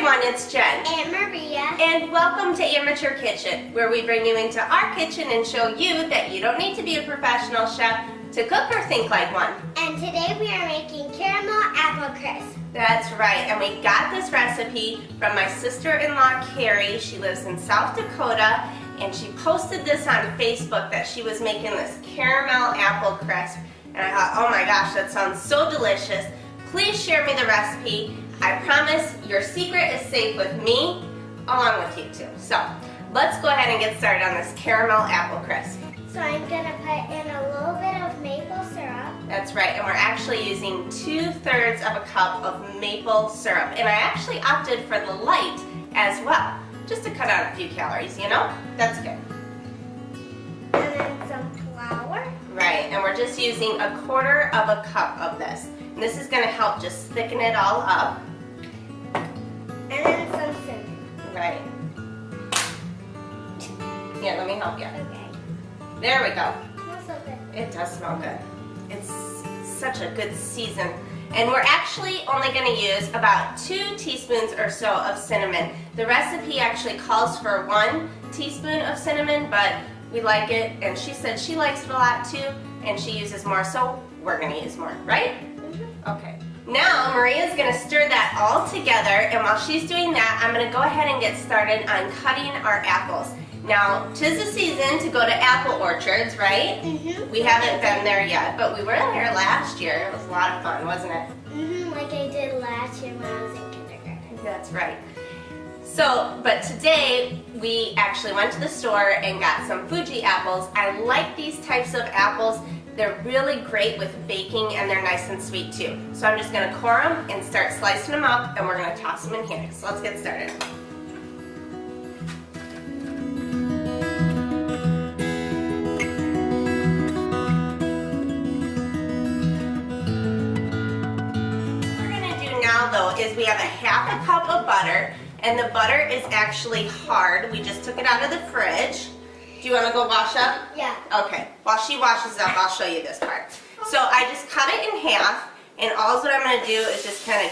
everyone, it's Jen. And Maria. And welcome to Amateur Kitchen, where we bring you into our kitchen and show you that you don't need to be a professional chef to cook or think like one. And today we are making caramel apple crisp. That's right, and we got this recipe from my sister-in-law, Carrie. She lives in South Dakota, and she posted this on Facebook that she was making this caramel apple crisp. And I thought, oh my gosh, that sounds so delicious. Please share me the recipe. I promise your secret is safe with me, along with you too. So let's go ahead and get started on this caramel apple crisp. So I'm going to put in a little bit of maple syrup. That's right, and we're actually using 2/3 of a cup of maple syrup. And I actually opted for the light as well, just to cut out a few calories, you know? That's good. And then some flour. Right, and we're just using 1/4 of a cup of this. And this is going to help just thicken it all up. And then some cinnamon. Right. Here, let me help you. Okay. There we go. Smells so good. It does smell good. It's such a good season. And we're actually only going to use about 2 teaspoons or so of cinnamon. The recipe actually calls for 1 teaspoon of cinnamon, but we like it, and she said she likes it a lot too, and she uses more, so we're going to use more, right? Okay. Now Maria's going to stir that all together, and while she's doing that, I'm going to go ahead and get started on cutting our apples. Now, 'tis the season to go to apple orchards, right? We haven't been there yet, but we were there last year. It was a lot of fun, wasn't it? Like I did last year when I was in kindergarten. That's right. So, but today we actually went to the store and got some Fuji apples. I like these types of apples. They're really great with baking, and they're nice and sweet too. So I'm just going to core them and start slicing them up, and we're going to toss them in here. So let's get started. What we're going to do now though is we have 1/2 cup of butter, and the butter is actually hard. We just took it out of the fridge. Do you want to go wash up? Yeah. Okay, while she washes up, I'll show you this part. So I just cut it in half, and all what I'm going to do is just kind of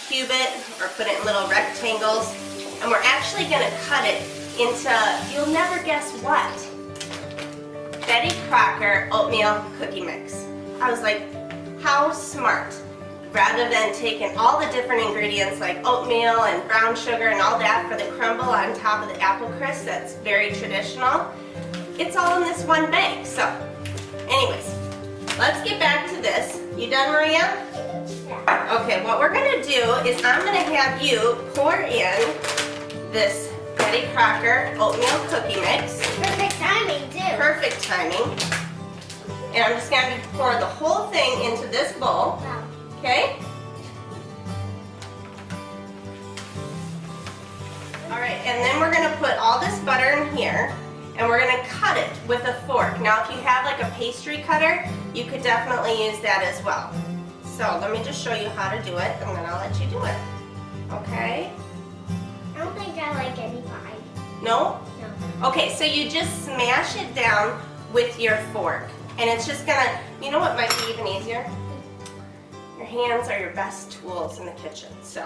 cube it or put it in little rectangles. And we're actually going to cut it into, you'll never guess what, Betty Crocker oatmeal cookie mix. I was like, how smart. Rather than taking all the different ingredients like oatmeal and brown sugar and all that for the crumble on top of the apple crisp that's very traditional, it's all in this one bag. So, anyways, let's get back to this. You done, Maria? Yeah. Okay, what we're going to do is I'm going to have you pour in this Betty Crocker oatmeal cookie mix. Perfect timing too. Perfect timing. And I'm just going to pour the whole thing into this bowl. Wow. Okay? Alright, and then we're going to put all this butter in here, and we're going to cut it with a fork. Now if you have like a pastry cutter, you could definitely use that as well. So let me just show you how to do it, and then I'll let you do it. Okay? I don't think I like any pie. No? No. Okay, so you just smash it down with your fork. And it's just going to, you know what might be even easier? Your hands are your best tools in the kitchen. So,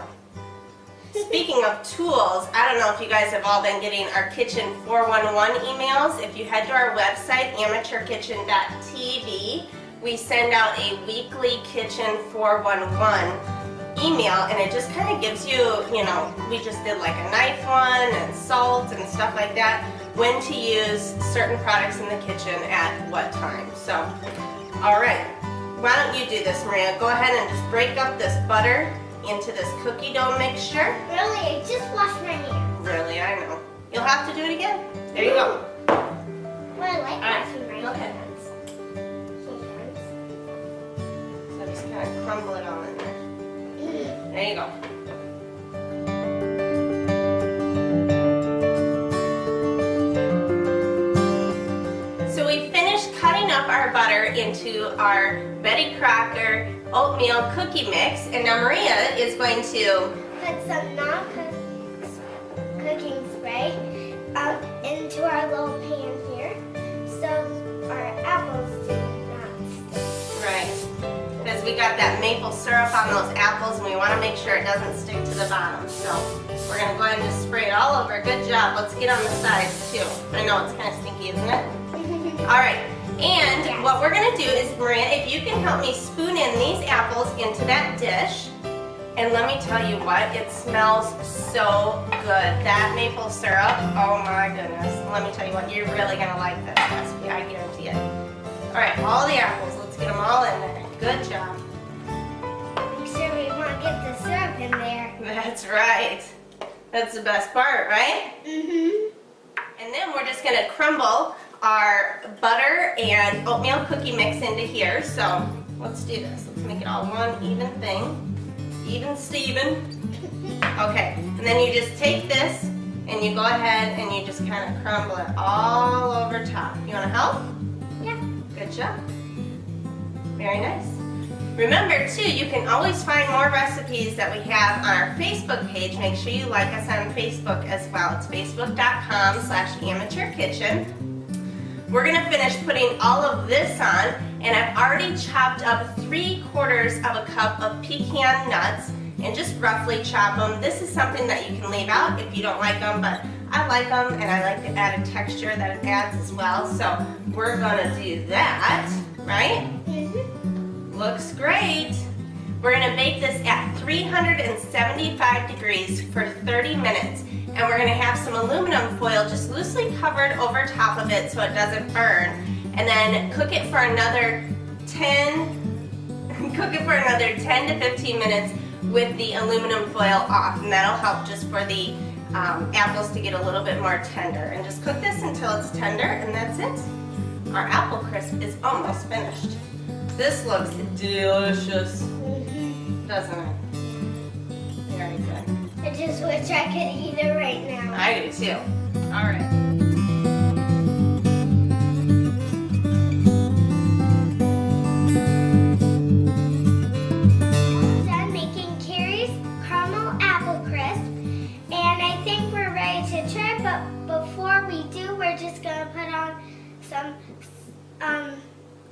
speaking of tools, I don't know if you guys have all been getting our Kitchen 411 emails. If you head to our website, amateurkitchen.tv, we send out a weekly Kitchen 411 email, and it just kind of gives you, you know, we just did like a knife one and salt and stuff like that, when to use certain products in the kitchen at what time. So, alright. Why don't you do this, Maria? Go ahead and just break up this butter into this cookie dough mixture. Really? I just washed my hands. Really, I know. You'll have to do it again. There you go. Well, I like washing my go ahead. hands. Sometimes. So just kind of crumble it all in there. There you go. So we finished cutting up our butter into our Betty Crocker oatmeal cookie mix, and now Maria is going to put some non-cooking spray into our little pan here, so our apples do not stick. right, because because we got that maple syrup on those apples and we want to make sure it doesn't stick to the bottom. So we're going to go ahead and just spray it all over. Good job. Let's get on the sides too. I know it's kind of stinky, isn't it? Alright, and what we're going to do is, Maria, if you can help me spoon in these apples into that dish. And let me tell you what, it smells so good. That maple syrup, oh my goodness. Let me tell you what, you're really going to like this recipe, I guarantee it. Alright, all the apples, let's get them all in there. Good job. Make sure we want to get the syrup in there. That's right. That's the best part, right? Mm-hmm. And then we're just going to crumble our butter and oatmeal cookie mix into here. So let's do this. Let's make it all one even thing. Even Steven. Okay, and then you just take this and you go ahead and you just kind of crumble it all over top. You want to help? Yeah. Good job. Very nice. Remember too, you can always find more recipes that we have on our Facebook page. Make sure you like us on Facebook as well. It's facebook.com/amateurkitchen. We're going to finish putting all of this on, and I've already chopped up 3/4 of a cup of pecan nuts and just roughly chop them. This is something that you can leave out if you don't like them, but I like them and I like the added texture that it adds as well. So we're going to do that, right? Mm-hmm. Looks great. We're going to bake this at 375 degrees for 30 minutes. And we're going to have some aluminum foil just loosely covered over top of it so it doesn't burn. And then cook it for another 10 to 15 minutes with the aluminum foil off. And that'll help just for the apples to get a little bit more tender. And just cook this until it's tender, and that's it. Our apple crisp is almost finished. This looks delicious, doesn't it? Very good. I just wish I could eat it right now. I do too. All right. I'm done making Carrie's caramel apple crisp, and I think we're ready to try. But before we do, we're just gonna put on some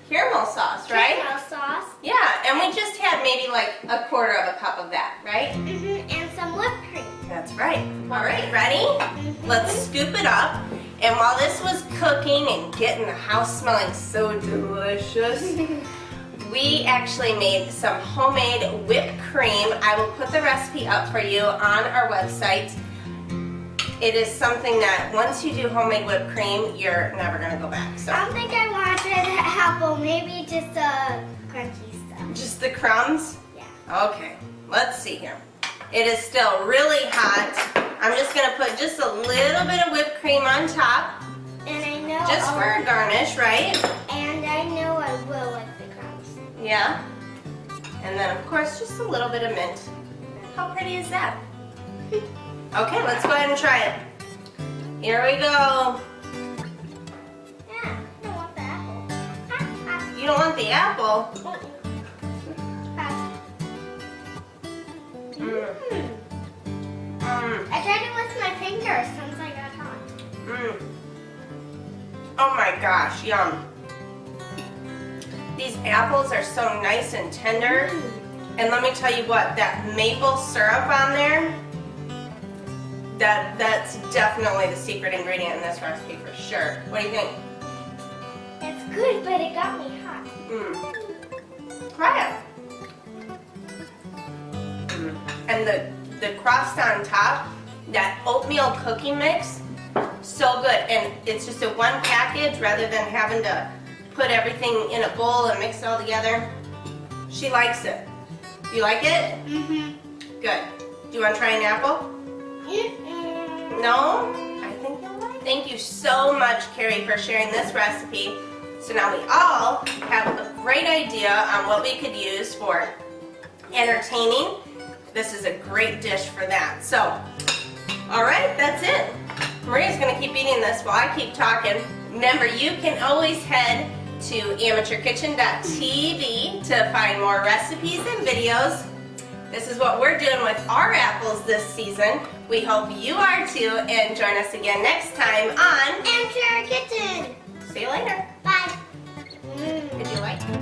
Caramel sauce, right? caramel sauce. Yeah, and we just had maybe like 1/4 of a cup of that, right? And some whipped cream. That's right. All right, ready? Let's scoop it up. And while this was cooking and getting the house smelling so delicious, we actually made some homemade whipped cream. I will put the recipe up for you on our website. It is something that once you do homemade whipped cream, you're never going to go back. So I don't think I want to try the apple. Maybe just the crunchy stuff. just the crumbs? Yeah. Okay, let's see here. It is still really hot. I'm just going to put just a little bit of whipped cream on top. And I know Just for a garnish, right? And I know I will with the crumbs. Yeah. And then, of course, just a little bit of mint. How pretty is that? Okay, let's go ahead and try it. Here we go. Yeah, I don't want the apple. You don't want the apple? I tried it with my fingers since I got hot. Oh my gosh, yum. These apples are so nice and tender. And let me tell you what, that maple syrup on there, that's definitely the secret ingredient in this recipe for sure. What do you think? It's good, but it got me hot. Try it. And the crust on top, that oatmeal cookie mix, so good. And it's just a one package rather than having to put everything in a bowl and mix it all together. She likes it. You like it? Good. Do you want to try an apple? No? I think you'll like it. Thank you so much, Carrie, for sharing this recipe. So now we all have a great idea on what we could use for entertaining. This is a great dish for that. So, all right, that's it. Maria's going to keep eating this while I keep talking. Remember, you can always head to amateurkitchen.tv to find more recipes and videos. This is what we're doing with our apples this season. We hope you are too, and join us again next time on Amateur Kitchen. See you later. Bye. Did you like it?